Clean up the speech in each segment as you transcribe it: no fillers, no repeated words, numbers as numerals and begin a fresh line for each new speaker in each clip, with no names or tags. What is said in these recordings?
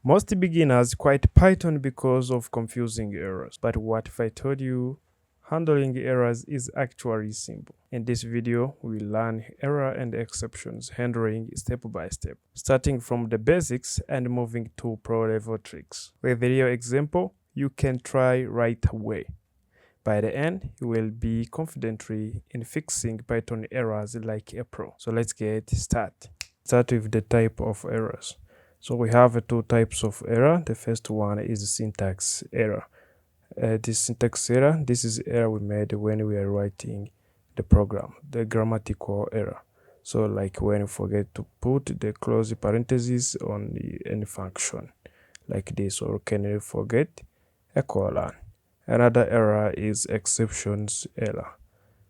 Most beginners quit Python because of confusing errors. But what if I told you handling errors is actually simple? In this video, we learn error and exceptions handling step by step, starting from the basics and moving to pro-level tricks. With a real example, you can try right away. By the end, you will be confident in fixing Python errors like a pro. So let's get started. Start with the type of errors. So we have two types of error. The first one is syntax error. This syntax error, this is error we made when we are writing the program, the grammatical error. So like when you forget to put the close parentheses on any function like this, or can you forget a colon. Another error is exceptions error.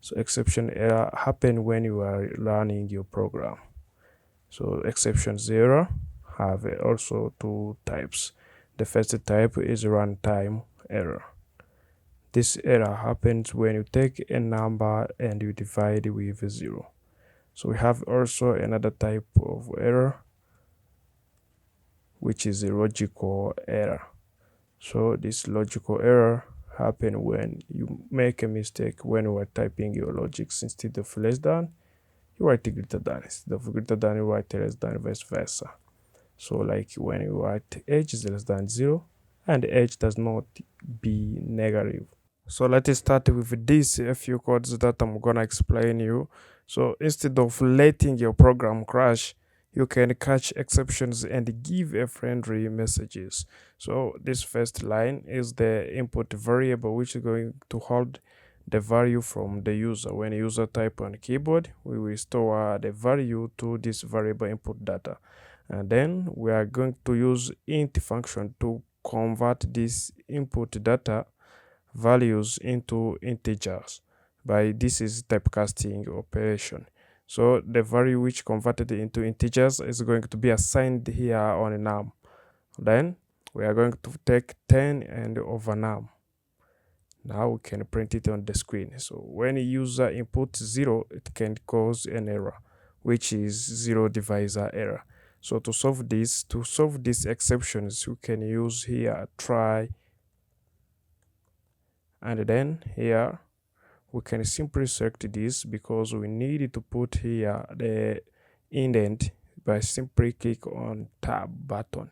So exception error happen when you are running your program. So exceptions error have also two types. The first type is runtime error. This error happens when you take a number and you divide with 0. So we have also another type of error, which is a logical error. So this logical error happens when you make a mistake when you are typing your logics. Instead of less than, you write greater than. Instead of greater than, you write less than, vice versa. So like when you write h is less than 0 and h does not be negative. So let's start with these a few codes that I'm gonna explain you. So instead of letting your program crash, you can catch exceptions and give a friendly messages. So this first line is the input variable, which is going to hold the value from the user. When user type on keyboard, we will store the value to this variable input data. And then we are going to use int function to convert this input data values into integers. By this is typecasting operation. So the value which converted into integers is going to be assigned here on num. Then we are going to take 10 and over num. Now we can print it on the screen. So when a user inputs 0, it can cause an error, which is ZeroDivisionError. So to solve these exceptions, you can use here try, and then here we can simply select this because we need to put here the indent by simply click on tab button.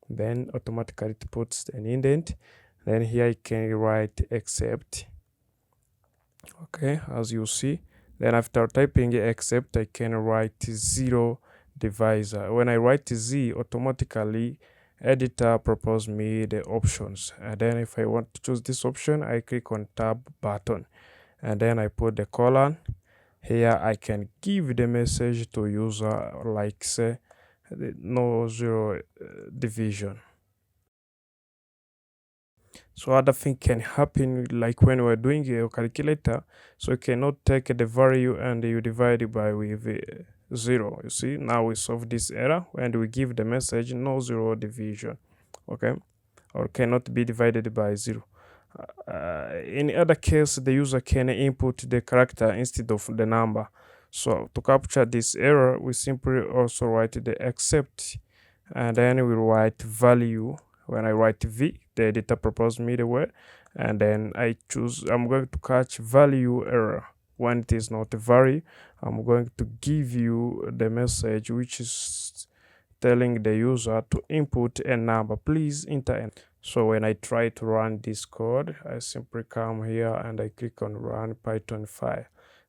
Then automatically it puts an indent. Then here I can write except. Okay, as you see. Then after typing except, I can write zero divisor. When I write z, automatically editor proposes me the options. And then if I want to choose this option, I click on tab button. And then I put the colon. Here I can give the message to user like say no zero division. So other thing can happen like when we're doing a calculator, so you cannot take the value and you divide it by with 0. You see, now we solve this error and we give the message no zero division, okay, or cannot be divided by 0. In other case, the user can input the character instead of the number. So to capture this error, we simply also write the except, and then we write value. When I write v, the editor proposes me the word, and then I'm going to catch value error. When it is not a value, I'm going to give you the message which is telling the user to input a number. Please enter n. So when I try to run this code, I simply come here and I click on run Python file.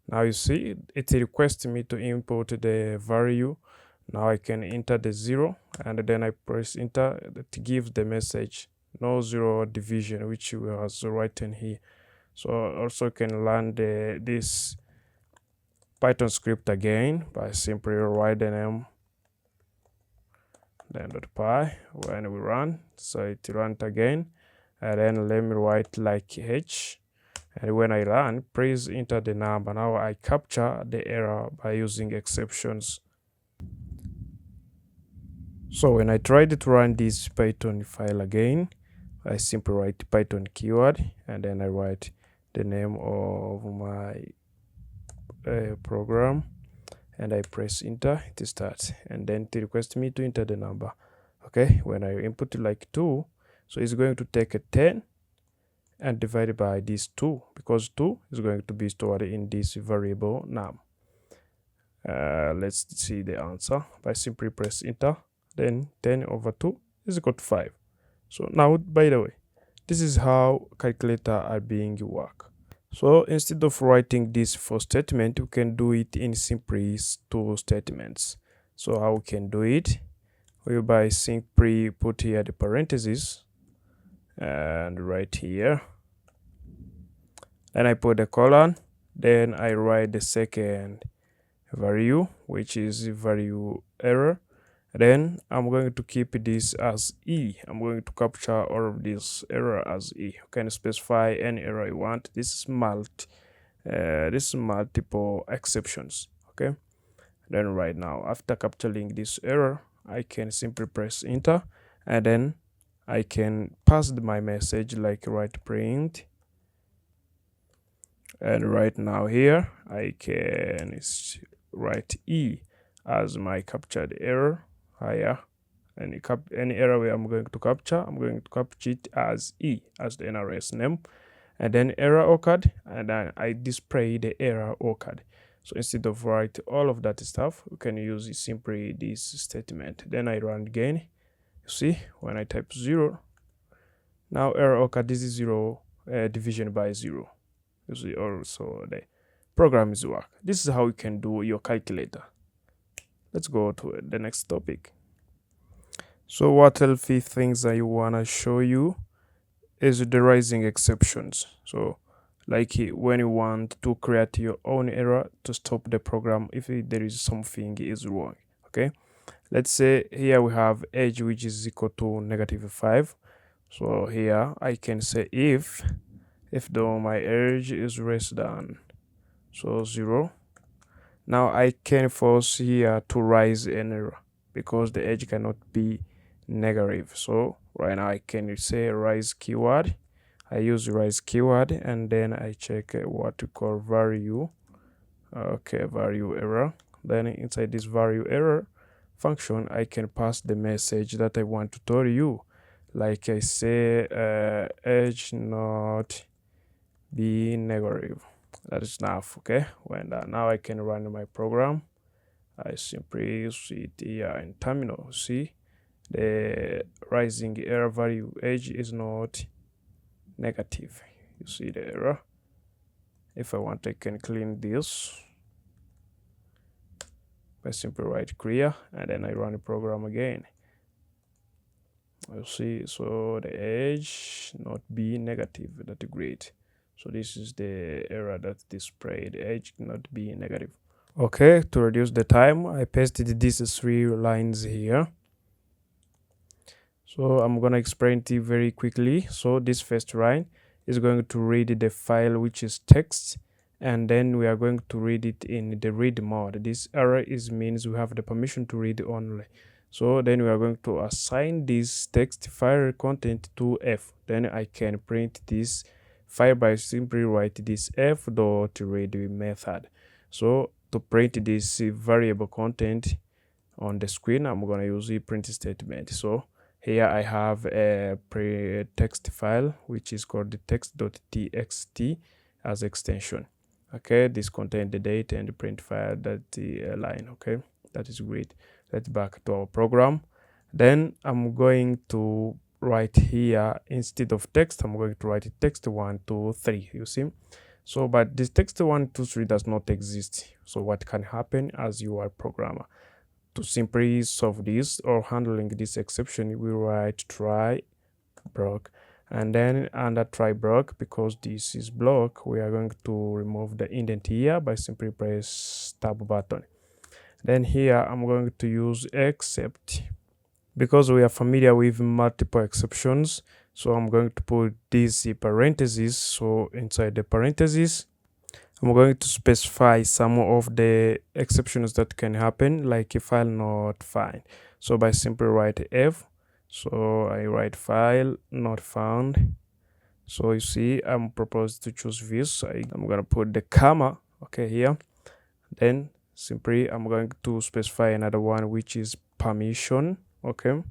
Now you see it requests me to input the value. Now I can enter the 0 and then I press enter. That gives the message no zero division, which was written here. So also can learn this Python script again by simply write the name then .py. When we run, so it runs again, and then let me write like h, and when I run, please enter the number. Now I capture the error by using exceptions. So when I tried to run this Python file again, I simply write Python keyword and then I write the name of my program and I press enter. It starts, and then it requests me to enter the number. Okay, when I input like 2, so it's going to take a 10 and divide it by this 2, because 2 is going to be stored in this variable num. Let's see the answer by simply press enter. Then 10 over 2 is equal to 5. So now, by the way, this is how calculator are being work. So instead of writing this for statement, we can do it in simply 2 statements. So how we can do it? We by simply put here the parentheses and right here. Then I put the colon. Then I write the second value, which is value error. Then I'm going to keep this as E. I'm going to capture all of this error as E. You can specify any error you want. This is multiple exceptions. Okay. Then right now, after capturing this error, I can simply press enter, and then I can pass my message like write print. And right now here, I can write E as my captured error. Higher any error where I'm going to capture it as E as the NRS name, and then error occurred, and then I display the error occurred. So instead of write all of that stuff, we can use simply this statement. Then I run again. You see, when I type 0, now error occurred. This is 0 division by 0. You see, also the program is work. This is how you can do your calculator. Let's go to the next topic. So what healthy things I wanna show you is the rising exceptions. So like when you want to create your own error to stop the program if there is something is wrong. Okay, let's say here we have age which is equal to -5. So here I can say if though my age is less than 0, now I can force here to rise an error because the age cannot be negative. So right now I can say rise keyword. I use rise keyword, and then I check what we call value. Okay, value error. Then inside this value error function, I can pass the message that I want to tell you. Like I say, age not be negative. That is enough. Okay, when now I can run my program. I simply see it here in terminal. See, the rising error value age is not negative. You see the error. If I want, I can clean this by simply write clear, and then I run the program again. You see, so the age not be negative. That's great. So this is the error that displayed, age not be negative. Okay, to reduce the time, I pasted these 3 lines here. So I'm gonna explain to you very quickly. So this first line is going to read the file which is text, and then we are going to read it in the read mode. This error means we have the permission to read only. So then we are going to assign this text file content to F. Then I can print this file by simply write this f.read method. So to print this variable content on the screen, I'm gonna use the print statement. So here I have a text file which is called the text.txt as extension. Okay, this contains the date and the print file, that line. Okay, that is great. Let's back to our program. Then I'm going to write here, instead of text, I'm going to write text 1, 2, 3. You see, so but this text 1, 2, 3 does not exist. So what can happen as you are a programmer? To simply solve this or handling this exception, we write try block, and then under try block, because this is block, we are going to remove the indent here by simply press tab button. Then here I'm going to use except, because we are familiar with multiple exceptions. So I'm going to put these parentheses. So inside the parentheses, I'm going to specify some of the exceptions that can happen, like a file not found. So by simply write F, so I write file not found. So you see, I'm proposed to choose this. I'm going to put the comma, okay, here. Then simply I'm going to specify another one, which is permission. Okay,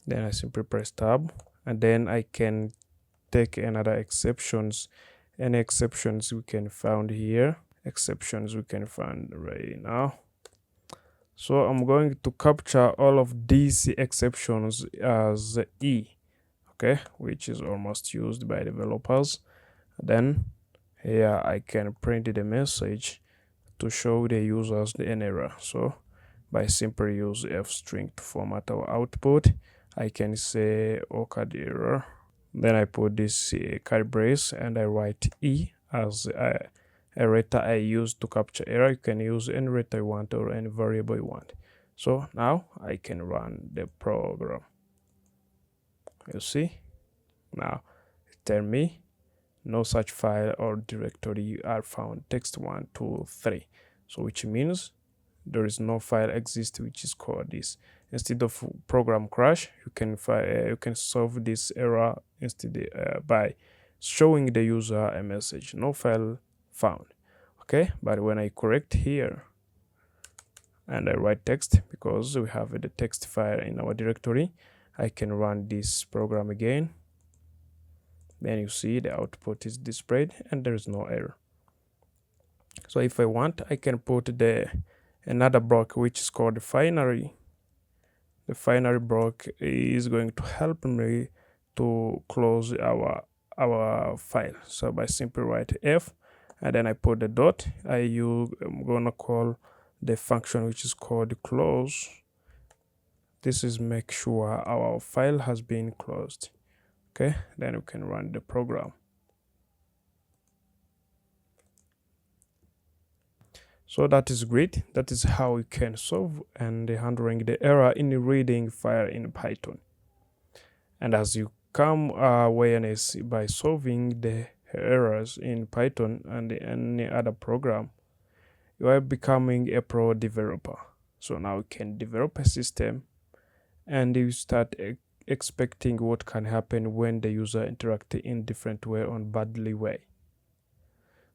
Then I simply press tab, and then I can take another exceptions. Any exceptions we can find here, exceptions we can find right now. So I'm going to capture all of these exceptions as E, okay, which is almost used by developers. Then here I can print the message to show the users an error. So by simply use f string to format our output, I can say occurred error. Then I put this curly brace and I write E as a rater I use to capture error. You can use any rater you want or any variable you want. So now I can run the program. You see, now tell me no such file or directory are found, text 1, 2, 3. So which means there is no file exist which is called this. Instead of program crash, you can solve this error instead by showing the user a message, no file found. Okay, but when I correct here and I write text, because we have the text file in our directory, I can run this program again. Then you see the output is displayed and there is no error. So if I want, I can put another block which is called finary. The finary block is going to help me to close our file. So by simply write F and then I put the dot, I'm gonna call the function which is called close. This is make sure our file has been closed. Okay, then we can run the program. So that is great. That is how you can solve and handling the error in reading file in Python. And as you come awareness by solving the errors in Python and any other program, you are becoming a pro developer. So now you can develop a system and you start expecting what can happen when the user interacts in different way on badly way.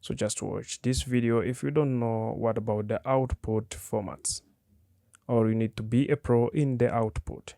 So just watch this video if you don't know what about the output formats, or you need to be a pro in the output.